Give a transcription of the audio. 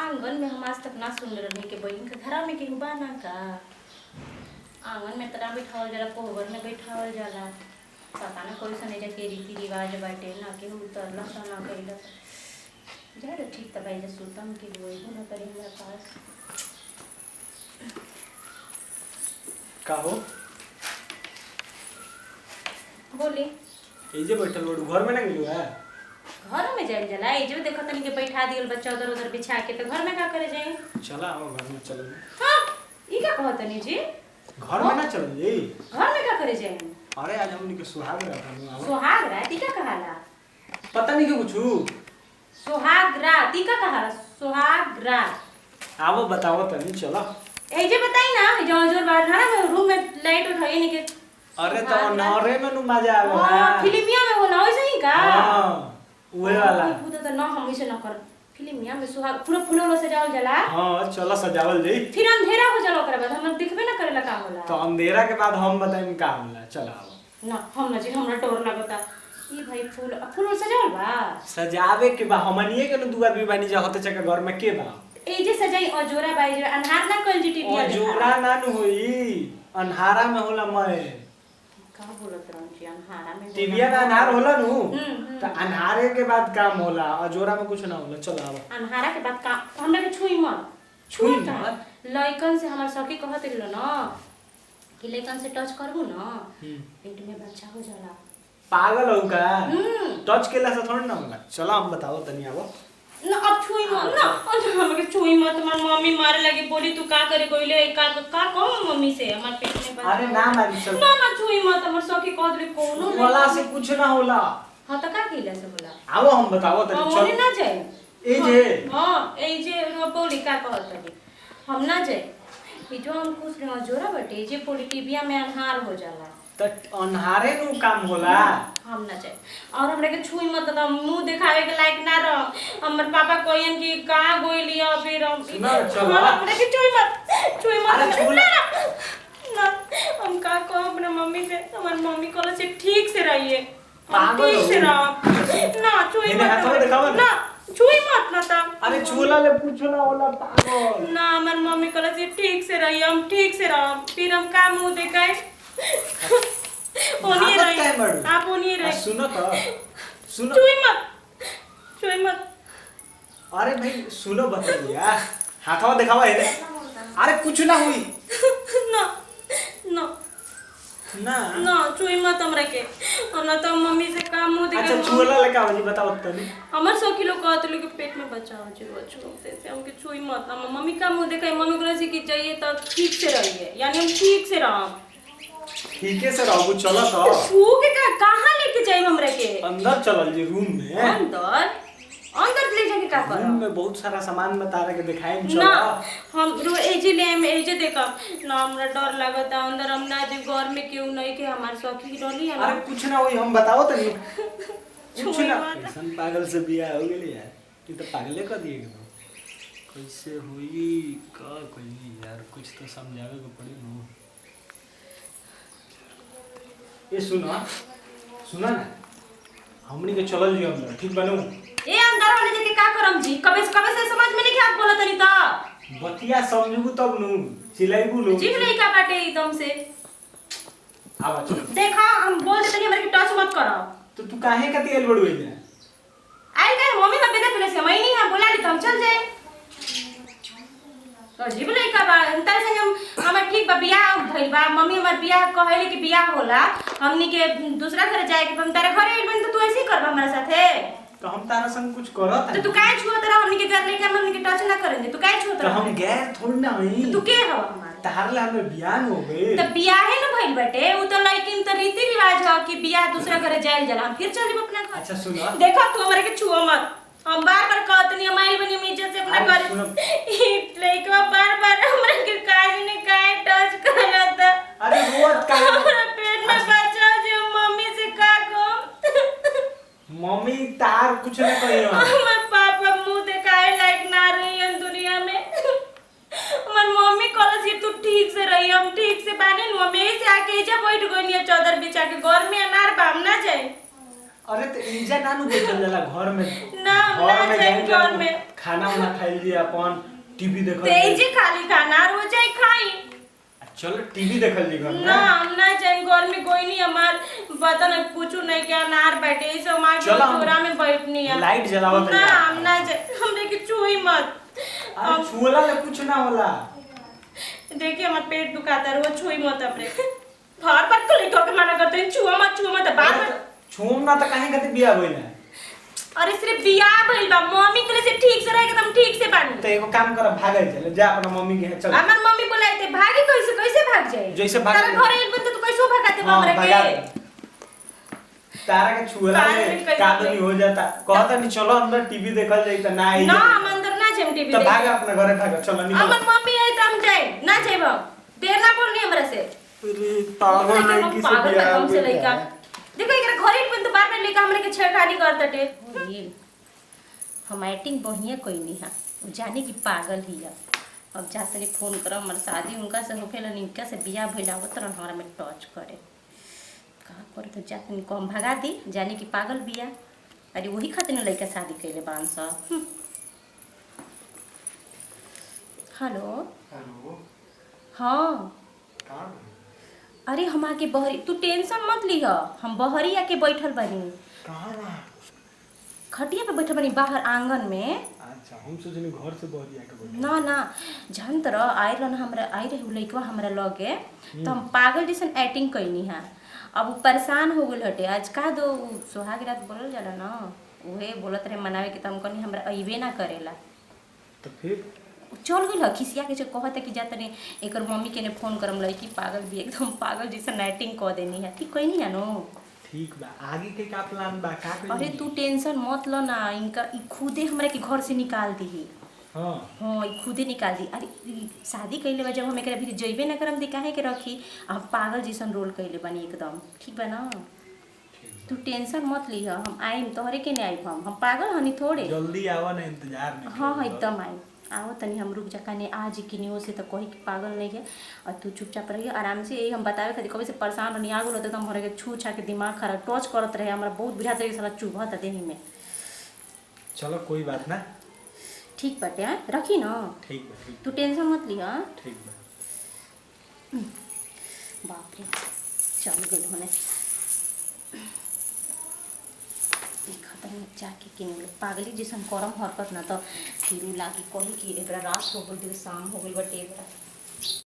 आंगन में हम आज तक ना सुन रहे के बहन के घर में केहू बा ना का। आंगन में तना बिठावल जाला, कोहबर में बैठावल जाला। पता ना कोई सन एजा के रीति रिवाज बाटे ना केहू उतरला सा ना कइला। जा रे ठीक त भाई जे सुतम के होई ना करे हमरा पास। का हो? बोली। ए जे बैठल बड़ू घर में ना गेलू है? घर में जाइल जाला ए जो देखो तनी के बैठा दियल बच्चा उधर उधर बिछा के, तो घर में का करे जाई? चला आओ घर में चल। हां ई का कहत तनी जी? घर में ना चल जी। घर में का करे जाई? अरे आज हमनी के सुहाग रात है। सुहाग रात ई का कहाला? पता नहीं के कुछ। सुहाग रात ई का कहाला? सुहाग रात आवो बताओ तनी चलो। ए जे बताई ना जो जोर बाहर ना रूम में लाइट उठाई नहीं के। अरे तो नहरे में नु मजा आवे ना। फिल्मिया में होला वैसे ही का? हां उहे वाला। खुद तो ना हम वैसे ना कर। फिल्मिया में सुहाग पूरा फूलों से सजावल जाला। हां चलो सजावल जाई। फिर अंधेरा हो जाला ओकरा बाद हम दिखबे ना करेला का होला। तो अंधेरा के बाद हम बताएं का होला। चलो आओ। ना हम ना जी हमरा डर लागता। ई भाई फूल सजावल बा। सजावे के बा हमनिए के न दू आदमी बानी जा होते चका घर में के बा। ए जे सजाई अजोरा बाई जे अन्हार ना कल जी टीवी अजोरा ना नु होई। अन्हारा में होला मैं। का बोलत रहन जी अन्हारा में? टीवीया में अन्हार होला नु। तो अन्हारे के बाद काम होला, अजोरा में कुछ ना होला। चलो आओ। अन्हारा के बाद काम हमरा के छुई मत। छुई मत। लइकन से हमर सखी कहत रहिलो ना कि लइकन से टच करबू ना पेट में बच्चा हो जाला। पागल हो का? टच केला से थोड़ी ना होला। चलो हम बताओ तनी आवो। ना अब छुई मत ना। हमके छुई मत। हमर मम्मी मारे लगी, बोली तू का करे कोइले का कहूं मम्मी से हमर पेट में बच्चा। अरे ना मारी चल। ना ना छुई मत। हमर सखी कहत रही कोनो नहीं होला से कुछ ना होला। हां त का केला से बोला? आवो हम बताओ तनी चल। हम ना जाए। ए जे हां ए जे बोली का कहत रही हम ना जाए। ई जो हम कुछ ना जोरा बटे जे पोली टीवीया में अन्हार हो जाला। त अन्हारे नु काम होला। हम ना जाए। और हमरा के छुई मत त मुंह दिखावे के लायक ना रह। हमर पापा कहन कि कहां गोइली फिर हम ना चलो। हमरा के छुई मत। छुई मत। अरे छू ना ना हम का कहो अपने मम्मी से? हमर मम्मी कहले से ठीक से रहिए। पागल ठीक से रह। ना छुई इने हाथ में दिखावा मत। ना। ना छुई मत ना त। अरे छूला ले पूछो ना होला पागल। ना हमर मम्मी कहले से ठीक से रहिए, हम ठीक से रह। फिर हम का मुंह दिखाए? ओनिए रही। आप ओनिए रही। सुनो तो सुनो। छुई मत। छुई मत। अरे भाई सुनो बतैया। हाथवा दिखावा है। अरे कुछ ना हुई। ना ना ना ना छुई मत हमरा के। ना तो मम्मी से काम मुंह दिखा। अच्छा छुला ले का जी बताओ तनी। हमर सखी लोग कहत लोग के पेट में बच्चा हो जे बच्चों से हमके छुई मत। हम मम्मी का मुंह दिखाई। मम्मी कहले से कि चाहिए तो ठीक से रहिए, यानी हम ठीक से रह। ठीक है सर अब चलो तो। छू के कहां लेके जाई हमरा के? अंदर चलल जी रूम में। अंदर अंदर ले जाके का कर? रूम में बहुत सारा सामान बता रहे के दिखाई चलो। ना हम एजे ले हम एजे देखा ना हमरा डर लागता अंदर। हम ना जे घर में केहू नहीं के हमार सखी डरली है ना। अरे कुछ ना हुई हम बताओ तनी। कुछ ना मत। ऐसन पागल से बियाह हो गेली यार। तू तो पागले कर दिए के कैसे हुई का कोई यार कुछ तो समझावे को पड़ी नो। ये सुनो सुना ना हमनी के चलल जी अंदर ठीक बनू। ए अंदर वाले जके का करम जी? कबे से समझ में नहीं आत बोलत तनी त। बतिया समझबू तब नु चिल्लाइबू लो। जीव नहीं का काटे एकदम से। आवा चल। देखा हम बोल देते नहीं, हमरा के टच मत करो। तो तू काहे कति एल बड़ू है? आई गए मम्मी का बेटा तुले से मैं नहीं है बोला ली तो हम चल जाए। तो जीव नहीं का बा अंतर से हम ठीक बा बियाह भइल बा। मम्मी हमर बियाह कहले कि बियाह होला हमनी के दूसरा घर जाए के। हम तारे घरे आइल बन तो तू ऐसे ही करबा हमरा साथे? तो हम तारा संग कुछ करत तो तू काहे छुआ तेरा हमनी के घर लेके हमनी के टच ना करेंगे? तू काहे छुआ तो तेरा? हम गैर थोड़ी ना हुई। तू के हवा हमार? तारले हमें बियाह हो गए। तो बियाहे न भइल बटे उ तो लेकिन तो रीति रिवाज ह कि बियाह दूसरा घरे जाइल जाला। हम फिर चल जब अपना घर। अच्छा सुनो। देखो तू हमरा के छुआ मत। हम बार-बार कहत नहीं हम आइल बनी हम इज्जत से अपना घर। ई लइकवा बार-बार हमरा के काहे ने काहे टच करत। अरे रोज का पेट में बच्चा जे मम्मी से का कहूं? मम्मी तार कुछ ना कहियो। हमर पापा मुंह दिखाए लायक ना रही है दुनिया में। हमर मम्मी कहलस कि तू ठीक से रही। हम ठीक से बानी नु। हम यही से आके इजा बैठ गइनी चादर बिछा के। घर में अनार बाम ना जाए। अरे तो इजा नानू बैठल जाला घर में। ना हम ना जाए घर में। खाना वाना खाइल जी अपन टीवी देखल तेजी खाली खाना रोज आई खाई। चलो टीवी देखल जी घर में। ना हम ना जाए घर में कोई नहीं हमार पता ना कुछ नहीं क्या नार बैठे इस हमार चोरा में बैठनी है। लाइट जलावत ना हम ना जाए हमरे के छुई मत। अरे छुअला ले कुछ ना होला। देखिए हमार पेट दुखाता है रोज छुई मत अपने। बार बार तो लेकर के मना करते हैं छुआ मत बार बार छुम ना त काहे खातिर बियाह होइला। अरे सिर्फ बियाह भइल बा मम्मी के लिए से ठीक से रहे एकदम ठीक से बानी। तो एगो काम कर भागे चले जा अपना मम्मी के चल। हमार मम्मी बोलाई थे भागे कैसे भाग जाए। जैसे भाग तारा घर एक बंद तो कैसे भागते हमरा के। तारा के छुअला में कादनी हो जाता। कहता नहीं चलो अंदर टीवी देखल जाई त ना आई। ना हम अंदर ना जाए टीवी तो भाग अपना घरे भाग चलो निकल। हमार मम्मी आई त हम जाए ना जाए देर ना बोलनी हमरा से। अरे पागल नहीं किसी बियाह हमसे लइका देखो एकरा घरे एक बंद बार में लेके हमरे के छेड़खानी करतटे। हम एक्टिंग बढ़िया कोई नहीं है वो जाने की पागल ही है। अब जाते फोन कर हमारे शादी उनका से होखेला इनका से बियाह भइला हो तरह हमारा में टच करे का करे तो जाते कम भगा दी जाने की पागल बिया। अरे वही खातिर लड़का शादी कैले बान सा। हेलो हेलो हाँ अरे हम आके बहरी तू टेंशन मत लिह हम बहरी आके बैठल बनी। कहां ना खटिया पे बैठल बनी बाहर आंगन में। अच्छा हम सोचनी घर से बहरी आके बैठल। ना ना जान तर आई रहन हमरा आई रहे लइकवा हमरा लगे तो हम पागल जैसन एक्टिंग कइनी है। अब वो परेशान हो गेल हटे आज का दो सुहाग रात बोलल जाला ना उहे बोलत रहे मनावे के तम कनी हमरा अइबे ना करेला। तो फिर चल गई खिसिया के कहता कि जा तने एकर मम्मी के ने फोन करम लड़की पागल भी एकदम पागल जैसा एक्टिंग कह देनी है। ठीक कहनी है नो ठीक बा आगे के का प्लान बा का करी। अरे तू टेंशन मत लो ना इनका खुदे हमरा के घर से निकाल दी। हां हाँ खुदे निकाल दी। अरे शादी कैले बा जब हम एकरा भी जइबे ना करम दे काहे के रखी हम पागल जैसन रोल कैले बानी एकदम ठीक बा ना। तू टेंशन मत ली हम आइम तोहरे के नहीं आइब हम पागल हनी थोड़े जल्दी आवा ना इंतजार नहीं। हाँ एकदम आई आओ तनी हम रुक जा कने आज कि नहीं से तो कही कि पागल नहीं है और तू चुपचाप रहिए आराम से यही हम बतावे खातिर कभी से परेशान रहनी आगो होते तो हमारे के छू छा के दिमाग खराब टच करत रहे हमरा बहुत बुझात रहे साला चुभत देही में। चलो कोई बात ना ठीक बाटे हैं रखी ना ठीक बा ठीक तू टेंशन मत ली। हाँ ठीक बा बाप रे चल गए होने खतरन जाके किन पागली जैसन करम हरकत ना तो फिर लागी कही कि एक रात हो गई शाम हो गई बटे